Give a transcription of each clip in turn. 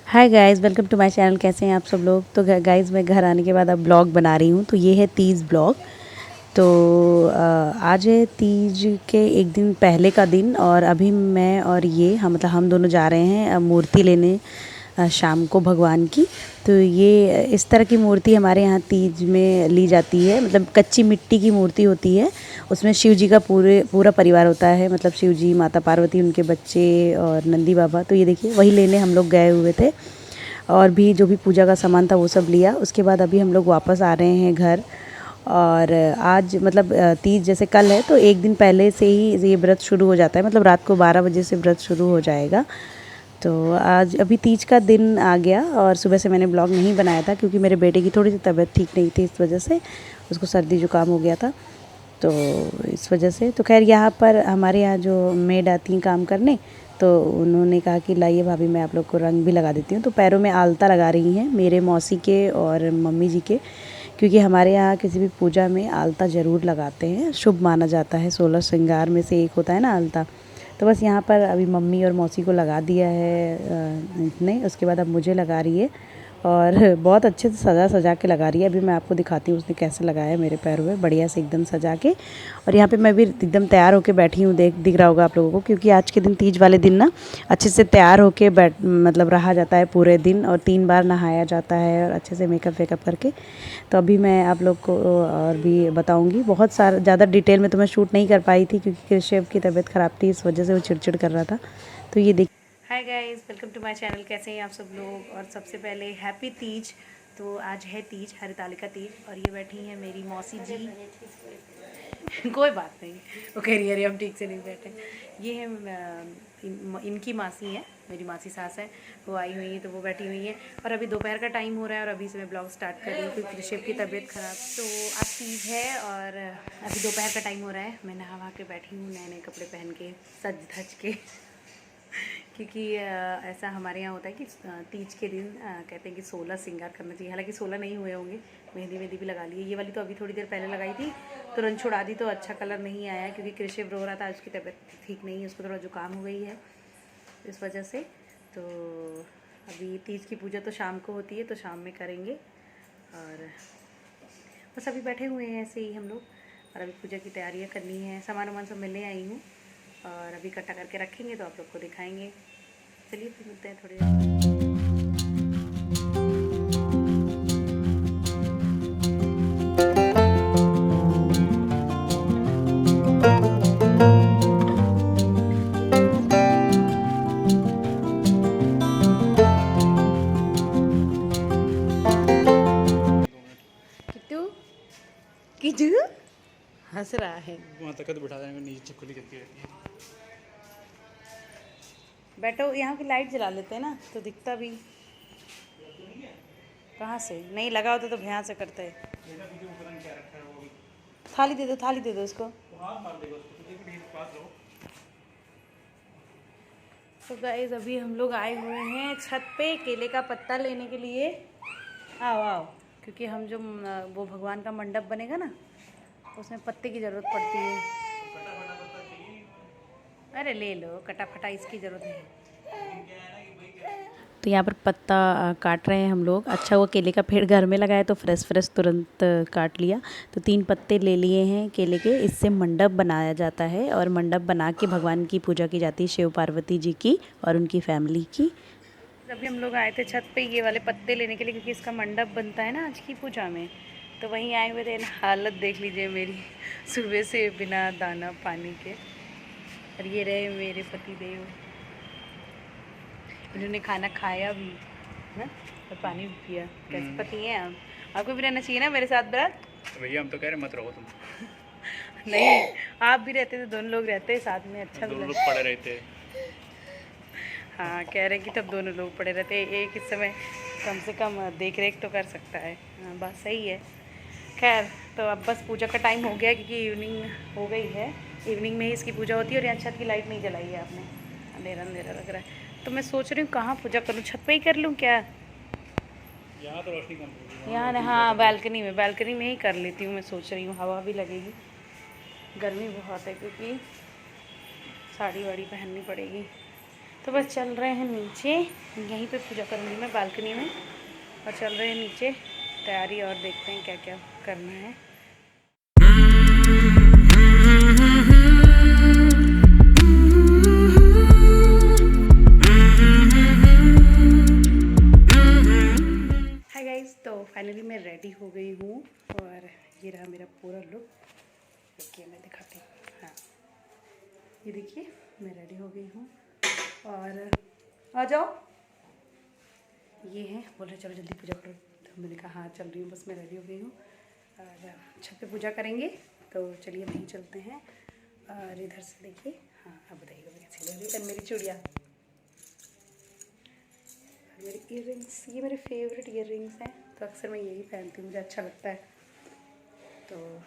Hi guys, welcome to my channel. कैसे हैं आप सब लोग। तो गाइस, मैं घर आने के बाद अब ब्लॉग बना रही हूँ। तो ये है तीज ब्लॉग। तो आज है तीज के एक दिन पहले का दिन और अभी मैं और ये हम दोनों जा रहे हैं मूर्ति लेने शाम को भगवान की। तो ये इस तरह की मूर्ति हमारे यहाँ तीज में ली जाती है। मतलब कच्ची मिट्टी की मूर्ति होती है। उसमें शिव जी का पूरा परिवार होता है। मतलब शिव जी, माता पार्वती, उनके बच्चे और नंदी बाबा। तो ये देखिए, वही लेने हम लोग गए हुए थे और भी जो भी पूजा का सामान था वो सब लिया। उसके बाद अभी हम लोग वापस आ रहे हैं घर। और आज मतलब तीज जैसे कल है तो एक दिन पहले से ही ये व्रत शुरू हो जाता है। मतलब रात को 12 बजे से व्रत शुरू हो जाएगा। तो आज अभी तीज का दिन आ गया और सुबह से मैंने ब्लॉग नहीं बनाया था क्योंकि मेरे बेटे की थोड़ी सी तबीयत ठीक नहीं थी। इस वजह से उसको सर्दी जुकाम हो गया था। तो इस वजह से तो खैर यहाँ पर हमारे यहाँ जो मेड आती हैं काम करने, तो उन्होंने कहा कि लाइए भाभी, मैं आप लोग को रंग भी लगा देती हूँ। तो पैरों में आलता लगा रही हैं मेरे मौसी के और मम्मी जी के, क्योंकि हमारे यहाँ किसी भी पूजा में आलता ज़रूर लगाते हैं। शुभ माना जाता है। 16 श्रृंगार में से एक होता है ना आलता। तो बस यहाँ पर अभी मम्मी और मौसी को लगा दिया है इतने। उसके बाद अब मुझे लगा रही है और बहुत अच्छे से सजा के लगा रही है। अभी मैं आपको दिखाती हूँ उसने कैसे लगाया है मेरे पैरों में, बढ़िया से एकदम सजा के। और यहाँ पे मैं भी एकदम तैयार होके बैठी हूँ। दिख रहा होगा आप लोगों को, क्योंकि आज के दिन, तीज वाले दिन ना, अच्छे से तैयार होके मतलब रहा जाता है पूरे दिन और 3 बार नहाया जाता है और अच्छे से मेकअप वेकअप करके। तो अभी मैं आप लोग को और भी बताऊँगी। बहुत सारा ज़्यादा डिटेल में तो मैं शूट नहीं कर पाई थी क्योंकि कृष्ण की तबीयत ख़राब थी, इस वजह से वो चिड़चिड़ कर रहा था। तो ये देख। Hi guys, welcome to my channel. कैसे हैं आप सब लोग। और सबसे पहले हैप्पी तीज। तो आज है तीज, हरितालिका तीज। और ये बैठी हैं मेरी मौसी जी। कोई बात नहीं, वो कह रही है हम ठीक से नहीं बैठे। ये है इनकी मासी है, मेरी मासी सास है, वो आई हुई है। तो वो बैठी हुई है और अभी दोपहर का टाइम हो रहा है और अभी से मैं ब्लॉग स्टार्ट कर रही हूँ क्योंकि ऋषभ की तबीयत ख़राब। तो आज तीज है और अभी दोपहर का टाइम हो रहा है। मैं नहा के बैठी हूँ नए नए कपड़े पहन के, सज धज के। क्योंकि ऐसा हमारे यहाँ होता है कि तीज के दिन कहते हैं कि 16 श्रृंगार करना चाहिए। हालांकि 16 नहीं हुए होंगे, मेहंदी भी लगा ली है। ये वाली तो अभी थोड़ी देर पहले लगाई थी, तुरंत छुड़ा दी तो अच्छा कलर नहीं आया क्योंकि कृषिव रो रहा था। उसकी तबीयत ठीक नहीं है, उसको थोड़ा जुकाम हो गई है इस वजह से। तो अभी तीज की पूजा तो शाम को होती है, तो शाम में करेंगे। और बस अभी बैठे हुए हैं ऐसे ही हम लोग और अभी पूजा की तैयारियाँ करनी है। सामान वामान सब मिलने आई हूँ और अभी इकट्ठा करके रखेंगे तो आप लोग को दिखाएंगे। चलिए फिर मिलते हैं थोड़ी देर। किट्टू किट्टू हंस रहा है। माता का तो बिठा देंगे, नीचे खुली करती रहती है। बैठो, यहाँ की लाइट जला लेते हैं ना तो दिखता भी। कहाँ से नहीं लगा होता तो भैया से करते हैं। थाली दे दो उसको। तो गाइस, अभी हम लोग आए हुए हैं छत पे केले का पत्ता लेने के लिए। आओ आओ, क्योंकि हम जो वो भगवान का मंडप बनेगा ना, उसमें पत्ते की ज़रूरत पड़ती है। अरे ले लो, कटा फटा इसकी ज़रूरत नहीं। तो यहाँ पर पत्ता काट रहे हैं हम लोग। अच्छा, वो केले का पेड़ घर में लगाया तो फ्रेश तुरंत काट लिया। तो 3 पत्ते ले लिए हैं केले के। इससे मंडप बनाया जाता है और मंडप बना के भगवान की पूजा की जाती है, शिव पार्वती जी की और उनकी फैमिली की। अभी हम लोग आए थे छत पे ये वाले पत्ते लेने के लिए क्योंकि इसका मंडप बनता है ना आज की पूजा में। तो वहीं आए हुए थे। हालत देख लीजिए मेरी, सुबह से बिना दाना पानी के। और ये रहे मेरे पति देव, इन्होंने खाना खाया भी है और पानी भी पिया। कैसे पति हैं आप। आपको भी रहना चाहिए ना मेरे साथ ब्रत। तो भैया हम तो कह रहे मत रहो तुम। नहीं, आप भी रहते तो दोनों लोग रहते साथ में, अच्छा भी दोनों लोग लगता। पड़े रहते। हाँ, कह रहे हैं कि तब दोनों लोग पड़े रहते, एक इस समय कम से कम देख रेख तो कर सकता है। हाँ, बात सही है। खैर, तो अब बस पूजा का टाइम हो गया क्योंकि इवनिंग हो गई है। इवनिंग में ही इसकी पूजा होती है और यहाँ छत की लाइट नहीं जलाई है आपने, अंधेरा अंधेरा लग रहा है। तो मैं सोच रही हूँ कहाँ पूजा करूँ, छत पे ही कर लूँ क्या। यहाँ तो रोशनी कम होगी। यहाँ हाँ, बालकनी में ही कर लेती हूँ। मैं सोच रही हूँ हवा भी लगेगी। गर्मी बहुत है क्योंकि साड़ी वाड़ी पहननी पड़ेगी। तो बस चल रहे हैं नीचे, यहीं पे पूजा करूँगी मैं बालकनी में, और चल रहे हैं नीचे तैयारी, और देखते हैं क्या क्या करना है। हाय गाइस, तो फाइनली मैं रेडी हो गई हूँ और ये रहा मेरा पूरा लुक। देखिए मैं दिखाती हूँ, हाँ ये देखिए मैं रेडी हो गई हूँ। और आ जाओ, ये है, बोल रहे चलो जल्दी पूजा करो, तो मैंने कहा हाँ चल रही हूँ, बस मैं रेडी हो गई हूँ। और छत पे पूजा करेंगे, तो चलिए वहीं चलते हैं। और इधर से देखिए, हाँ अब बताइएगा मैं कैसी लग रही है। मेरी चूड़ियाँ, मेरी ईयररिंग्स, ये मेरे फेवरेट ईयररिंग्स हैं, तो अक्सर मैं यही पहनती हूँ, मुझे अच्छा लगता है। तो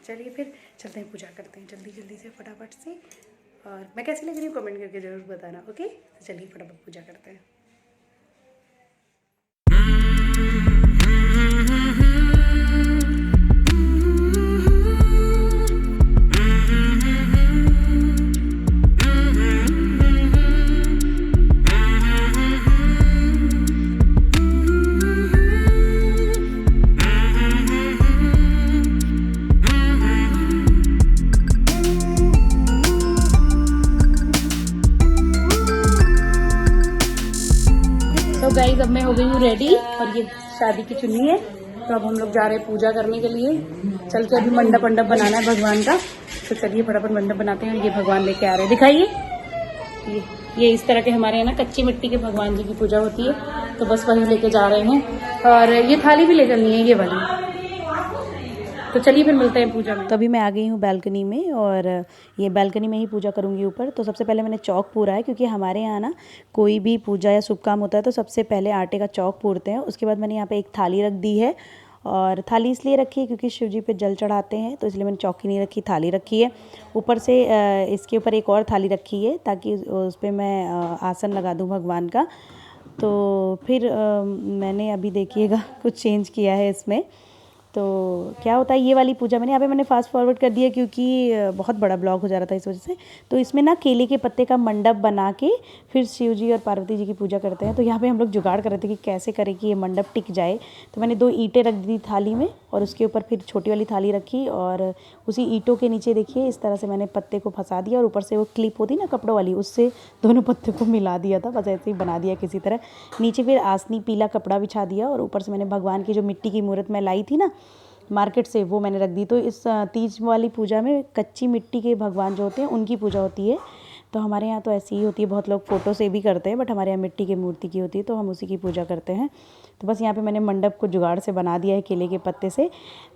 चलिए फिर चलते हैं, पूजा करते हैं जल्दी जल्दी से फटाफट से। और मैं कैसी लग रही हूँ कमेंट करके ज़रूर बताना, ओके। तो चलिए फटाफट पूजा करते हैं। तो गाइस अब मैं हो गई हूँ रेडी, और ये शादी की चुन्नी है। तो अब हम लोग जा रहे हैं पूजा करने के लिए। चल के अभी मंडप मंडप बनाना है भगवान का, तो चलिए फटाफट मंडप बनाते हैं। ये भगवान लेके आ रहे हैं, दिखाइए। ये इस तरह के हमारे यहाँ ना कच्ची मिट्टी के भगवान जी की पूजा होती है, तो बस वही लेके जा रहे हैं। और ये थाली भी ले चलनी है, ये वाली। तो चलिए फिर मिलते हैं पूजा में। तो अभी मैं आ गई हूँ बालकनी में, और ये बालकनी में ही पूजा करूँगी ऊपर। तो सबसे पहले मैंने चौक पूरा है, क्योंकि हमारे यहाँ ना कोई भी पूजा या शुभ काम होता है तो सबसे पहले आटे का चौक पूरते हैं। उसके बाद मैंने यहाँ पे एक थाली रख दी है, और थाली इसलिए रखी है क्योंकि शिव जी पे जल चढ़ाते हैं, तो इसलिए मैंने चौकी नहीं रखी, थाली रखी है। ऊपर से इसके ऊपर एक और थाली रखी है, ताकि उस पर मैं आसन लगा दूँ भगवान का। तो फिर मैंने अभी देखिएगा कुछ चेंज किया है इसमें। तो क्या होता है, ये वाली पूजा मैंने फास्ट फॉरवर्ड कर दिया, क्योंकि बहुत बड़ा ब्लॉग हो जा रहा था इस वजह से। तो इसमें ना केले के पत्ते का मंडप बना के फिर शिव जी और पार्वती जी की पूजा करते हैं। तो यहाँ पे हम लोग जुगाड़ कर रहे थे कि कैसे करें कि ये मंडप टिक जाए। तो मैंने 2 ईंटें रख दी थाली में, और उसके ऊपर फिर छोटी वाली थाली रखी, और उसी ईंटों के नीचे देखिए इस तरह से मैंने पत्ते को फंसा दिया, और ऊपर से वो क्लिप होती ना कपड़ों वाली, उससे दोनों पत्ते को मिला दिया था। बस ऐसे ही बना दिया किसी तरह। नीचे फिर आसनी पीला कपड़ा बिछा दिया, और ऊपर से मैंने भगवान की जो मिट्टी की मूर्त मैं लाई थी ना मार्केट से, वो मैंने रख दी। तो इस तीज वाली पूजा में कच्ची मिट्टी के भगवान जो होते हैं उनकी पूजा होती है। तो हमारे यहाँ तो ऐसी ही होती है, बहुत लोग फ़ोटो से भी करते हैं, बट हमारे यहाँ मिट्टी की मूर्ति की होती है, तो हम उसी की पूजा करते हैं। तो बस यहाँ पे मैंने मंडप को जुगाड़ से बना दिया है केले के पत्ते से।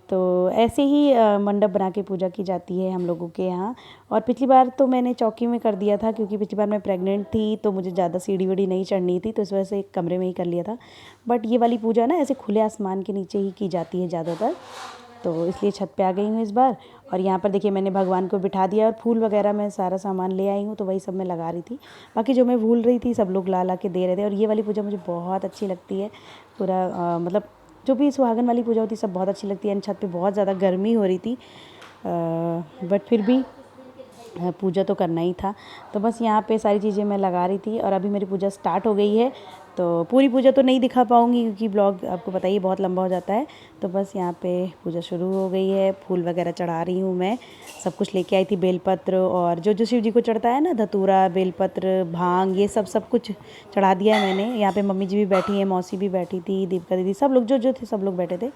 तो ऐसे ही मंडप बना के पूजा की जाती है हम लोगों के यहाँ। और पिछली बार तो मैंने चौकी में कर दिया था, क्योंकि पिछली बार मैं प्रेग्नेंट थी, तो मुझे ज़्यादा सीढ़ी वीढ़ी नहीं चढ़नी थी, तो इस वजह से एक कमरे में ही कर लिया था। बट ये वाली पूजा ना ऐसे खुले आसमान के नीचे ही की जाती है ज़्यादातर, तो इसलिए छत पे आ गई हूँ इस बार। और यहाँ पर देखिए मैंने भगवान को बिठा दिया, और फूल वगैरह मैं सारा सामान ले आई हूँ, तो वही सब मैं लगा रही थी। बाकी जो मैं भूल रही थी सब लोग ला ला के दे रहे थे। और ये वाली पूजा मुझे बहुत अच्छी लगती है। पूरा मतलब जो भी सुहागन वाली पूजा होती है सब बहुत अच्छी लगती है। छत पे बहुत ज़्यादा गर्मी हो रही थी, बट फिर भी पूजा तो करना ही था। तो बस यहाँ पे सारी चीज़ें मैं लगा रही थी, और अभी मेरी पूजा स्टार्ट हो गई है। तो पूरी पूजा तो नहीं दिखा पाऊँगी, क्योंकि ब्लॉग आपको पता ही बहुत लंबा हो जाता है। तो बस यहाँ पे पूजा शुरू हो गई है, फूल वगैरह चढ़ा रही हूँ मैं। सब कुछ लेके आई थी, बेलपत्र और जो जो शिव जी को चढ़ता है ना, धतूरा, बेलपत्र, भांग, ये सब कुछ चढ़ा दिया है मैंने। यहाँ पे मम्मी जी भी बैठी हैं, मौसी भी बैठी थी, दीपिका दीदी, सब लोग जो थे सब लोग बैठे थे।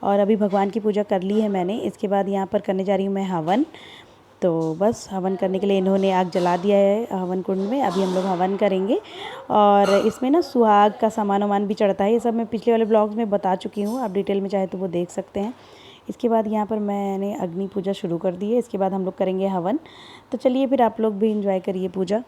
और अभी भगवान की पूजा कर ली है मैंने। इसके बाद यहाँ पर करने जा रही हूँ मैं हवन। तो बस हवन करने के लिए इन्होंने आग जला दिया है हवन कुंड में। अभी हम लोग हवन करेंगे, और इसमें ना सुहाग का सामान वामान भी चढ़ता है। ये सब मैं पिछले वाले ब्लॉग्स में बता चुकी हूँ, आप डिटेल में चाहे तो वो देख सकते हैं। इसके बाद यहाँ पर मैंने अग्नि पूजा शुरू कर दी है। इसके बाद हम लोग करेंगे हवन। तो चलिए फिर आप लोग भी इंजॉय करिए पूजा।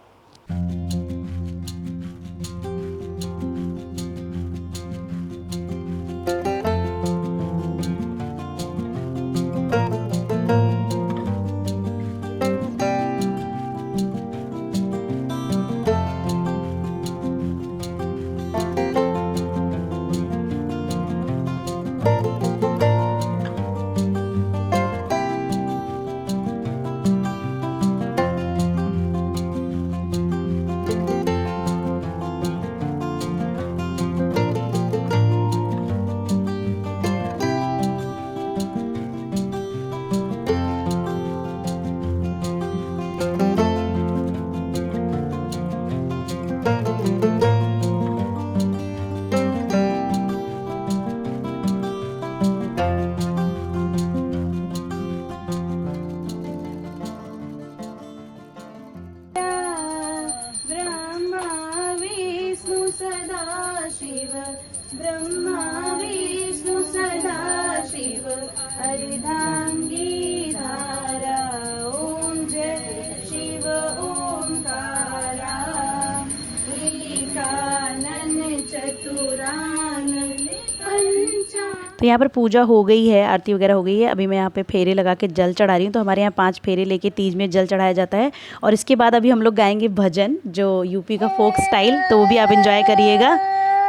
तो यहाँ पर पूजा हो गई है, आरती वगैरह हो गई है। अभी मैं यहाँ पे फेरे लगा के जल चढ़ा रही हूँ। तो हमारे यहाँ 5 फेरे लेके तीज में जल चढ़ाया जाता है। और इसके बाद अभी हम लोग गाएंगे भजन, जो यूपी का फोक स्टाइल, तो वो भी आप इंजॉय करिएगा।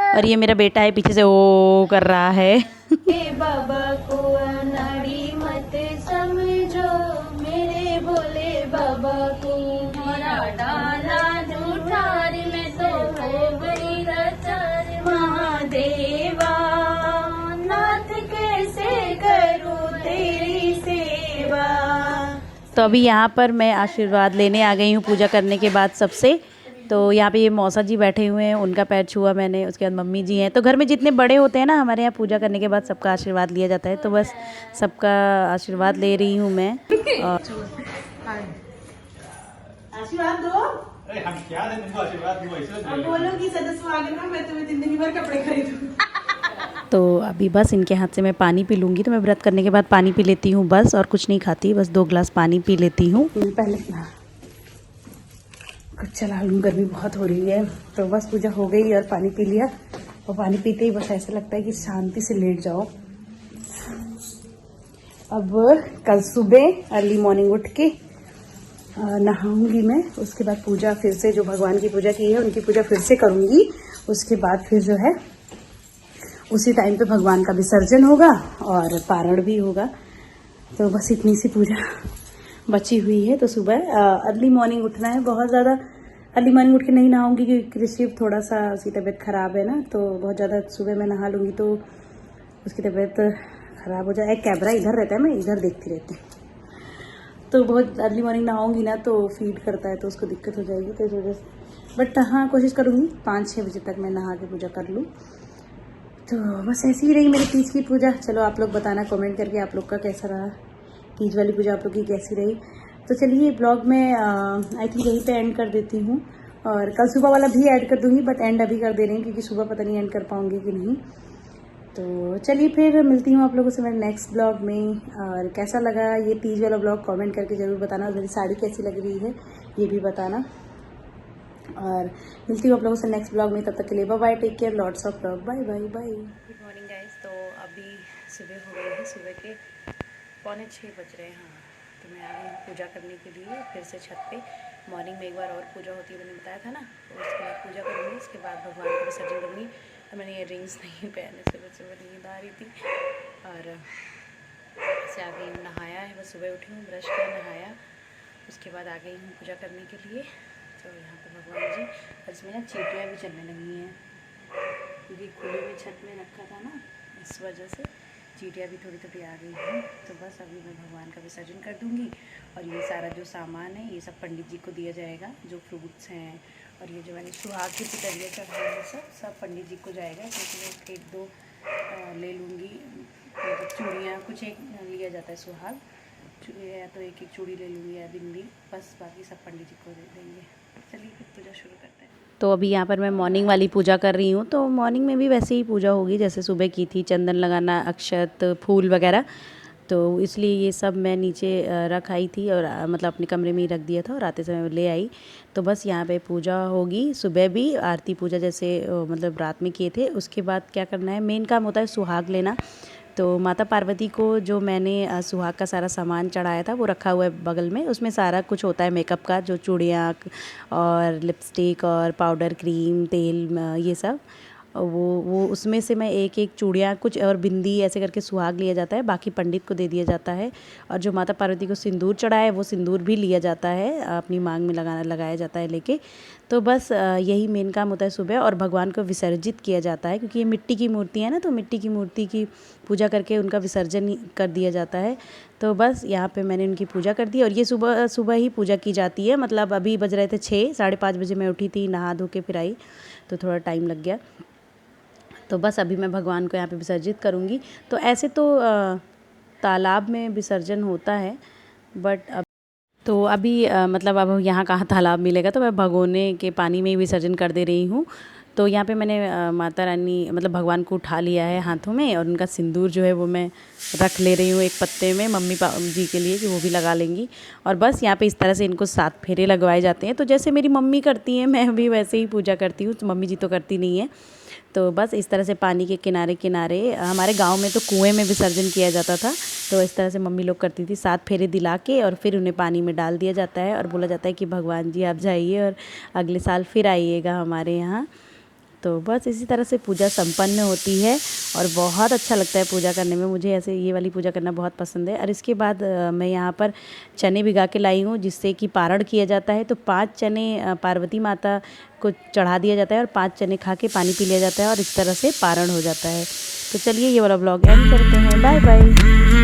और ये मेरा बेटा है पीछे से ओ कर रहा है। बाबा को अनाड़ी मत समझो, मेरे भोले बाबा को हमारा डाला झूठार में तो हो गई लाचार। महादेवा नाथ कैसे करूं तेरी सेवा। तो अभी यहाँ पर मैं आशीर्वाद लेने आ गई हूँ पूजा करने के बाद सबसे। तो यहाँ पे ये मौसा जी बैठे हुए हैं, उनका पैर छुआ मैंने। उसके बाद मम्मी जी हैं। तो घर में जितने बड़े होते हैं ना हमारे यहाँ, पूजा करने के बाद सबका आशीर्वाद लिया जाता है। तो बस सबका आशीर्वाद ले रही हूँ मैं। आशीर्वाद दो। अरे हम क्या दें तुमको आशीर्वाद, दो ऐसे अब बोलो कि सदस्य आ गए ना, मैं तुम्हें जिंदगी भर कपड़े खरीदूं। तो अभी बस इनके हाथ से मैं पानी पी लूँगी। तो मैं व्रत करने के बाद पानी पी लेती हूँ बस, और कुछ नहीं खाती, बस 2 गिलास पानी पी लेती हूँ। पहले कुछ चला लूँ, गर्मी बहुत हो रही है। तो बस पूजा हो गई और पानी पी लिया। और पानी पीते ही बस ऐसा लगता है कि शांति से लेट जाओ। अब कल सुबह अर्ली मॉर्निंग उठ के नहाऊंगी मैं। उसके बाद पूजा फिर से, जो भगवान की पूजा की है उनकी पूजा फिर से करूंगी। उसके बाद फिर जो है उसी टाइम पे भगवान का विसर्जन होगा और पारण भी होगा। तो बस इतनी सी पूजा बची हुई है। तो सुबह अर्ली मॉर्निंग उठना है। बहुत ज़्यादा अर्ली मॉर्निंग उठ के नहीं नहाऊंगी क्योंकि ऋषिव थोड़ा सा उसकी तबीयत ख़राब है ना। तो बहुत ज़्यादा सुबह मैं नहा लूँगी तो उसकी तबीयत ख़राब हो जाए। एक कैमरा इधर रहता है, मैं इधर देखती रहती हूँ। तो बहुत अर्ली मॉर्निंग नहाऊंगी ना तो फीड करता है, तो उसको दिक्कत हो जाएगी। तो इस वजह से बट हाँ, कोशिश करूँगी 5-6 बजे तक मैं नहा के पूजा कर लूँ। तो बस ऐसी ही रही मेरी तीज की पूजा। चलो आप लोग बताना कमेंट करके आप लोग का कैसा रहा, तीज वाली पूजा आप लोग की कैसी रही। तो चलिए ब्लॉग में आई थिंक यहीं पे एंड कर देती हूँ। और कल सुबह वाला भी ऐड कर दूँगी, बट एंड अभी कर दे रही हूँ क्योंकि सुबह पता नहीं एंड कर पाऊँगी कि नहीं। तो चलिए फिर मिलती हूँ आप लोगों से मेरे नेक्स्ट ब्लॉग में। और कैसा लगा ये तीज वाला ब्लॉग कमेंट करके ज़रूर बताना। और मेरी साड़ी कैसी लग रही है ये भी बताना। और मिलती हूँ आप लोगों से नेक्स्ट ब्लॉग में। तब तक के लिए bye bye, take care, lots of love, bye bye bye. Good morning guys. तो अभी सुबह हो गई है, सुबह के 5:45 बज रहे हैं। हाँ, तो मैं आ गई पूजा करने के लिए फिर से छत पे। मॉर्निंग में एक बार और पूजा होती है, मैंने बताया था ना। तो उसके बाद पूजा करूँगी, उसके बाद भगवान को विसर्जन करूँगी। तो मैंने ये रिंग्स नहीं पहने, सुबह नींद आ रही थी। और से आ गई हूँ, नहाया है, बस सुबह उठी हूँ, ब्रश किया, नहाया, उसके बाद आ गई हूँ पूजा करने के लिए। तो यहाँ पे भगवान जी, और इसमें ना चींटियाँ भी चलने लगी हैं क्योंकि खुले में छत में रखा था ना, इस वजह से चींटियाँ भी थोड़ी थोड़ी आ गई हैं। तो बस अभी मैं भगवान का विसर्जन कर दूँगी। और ये सारा जो सामान है ये सब पंडित जी को दिया जाएगा, जो फ्रूट्स हैं और ये जो मैंने सुहाग की पितरियाँ चढ़ाई है सब पंडित जी को जाएगा। क्योंकि मैं 1-2 ले लूँगी, चूड़ियाँ कुछ एक लिया जाता है सुहाग, या तो एक चूड़ी ले लूँगी या बिंदी, बस बाकी सब पंडित जी को दे देंगे। चलिए फिर पूजा शुरू करते हैं। तो अभी यहाँ पर मैं मॉर्निंग वाली पूजा कर रही हूँ। तो मॉर्निंग में भी वैसे ही पूजा होगी जैसे सुबह की थी, चंदन लगाना, अक्षत, फूल वगैरह। तो इसलिए ये सब मैं नीचे रख आई थी और मतलब अपने कमरे में ही रख दिया था और आते समय ले आई। तो बस यहाँ पे पूजा होगी। सुबह भी आरती पूजा जैसे मतलब रात में किए थे। उसके बाद क्या करना है, मेन काम होता है सुहाग लेना। तो माता पार्वती को जो मैंने सुहाग का सारा सामान चढ़ाया था वो रखा हुआ है बगल में। उसमें सारा कुछ होता है मेकअप का, जो चूड़ियाँ और लिपस्टिक और पाउडर, क्रीम, तेल, ये सब। वो उसमें से मैं एक चूड़ियाँ कुछ और बिंदी ऐसे करके सुहाग लिया जाता है, बाकी पंडित को दे दिया जाता है। और जो माता पार्वती को सिंदूर चढ़ाया है वो सिंदूर भी लिया जाता है, अपनी मांग में लगाया जाता है लेके। तो बस यही मेन काम होता है सुबह। और भगवान को विसर्जित किया जाता है क्योंकि ये मिट्टी की मूर्ति है ना, तो मिट्टी की मूर्ति की पूजा करके उनका विसर्जन कर दिया जाता है। तो बस यहाँ पे मैंने उनकी पूजा कर दी। और ये सुबह सुबह ही पूजा की जाती है, मतलब अभी बज रहे थे 6, 5:30 बजे मैं उठी थी, नहा धो के फिर आई, तो थोड़ा टाइम लग गया। तो बस अभी मैं भगवान को यहाँ पे विसर्जित करूँगी। तो ऐसे तो तालाब में विसर्जन होता है, बट अभी मतलब अब यहाँ कहाँ तालाब मिलेगा, तो मैं भगोने के पानी में ही विसर्जन कर दे रही हूँ। तो यहाँ पे मैंने माता रानी मतलब भगवान को उठा लिया है हाथों में, और उनका सिंदूर जो है वो मैं रख ले रही हूँ एक पत्ते में मम्मी जी के लिए कि वो भी लगा लेंगी। और बस यहाँ पे इस तरह से इनको 7 फेरे लगवाए जाते हैं। तो जैसे मेरी मम्मी करती हैं मैं भी वैसे ही पूजा करती हूँ। तो मम्मी जी तो करती नहीं है, तो बस इस तरह से पानी के किनारे किनारे, हमारे गांव में तो कुएं में विसर्जन किया जाता था, तो इस तरह से मम्मी लोग करती थी, 7 फेरे दिला के और फिर उन्हें पानी में डाल दिया जाता है और बोला जाता है कि भगवान जी आप जाइए और अगले साल फिर आइएगा हमारे यहाँ। तो बस इसी तरह से पूजा संपन्न होती है और बहुत अच्छा लगता है पूजा करने में। मुझे ऐसे ये वाली पूजा करना बहुत पसंद है। और इसके बाद मैं यहाँ पर चने भिगा के लाई हूँ जिससे कि पारण किया जाता है। तो 5 चने पार्वती माता को चढ़ा दिया जाता है और 5 चने खा के पानी पी लिया जाता है और इस तरह से पारण हो जाता है। तो चलिए ये वाला ब्लॉग एंड करते हैं। Bye bye.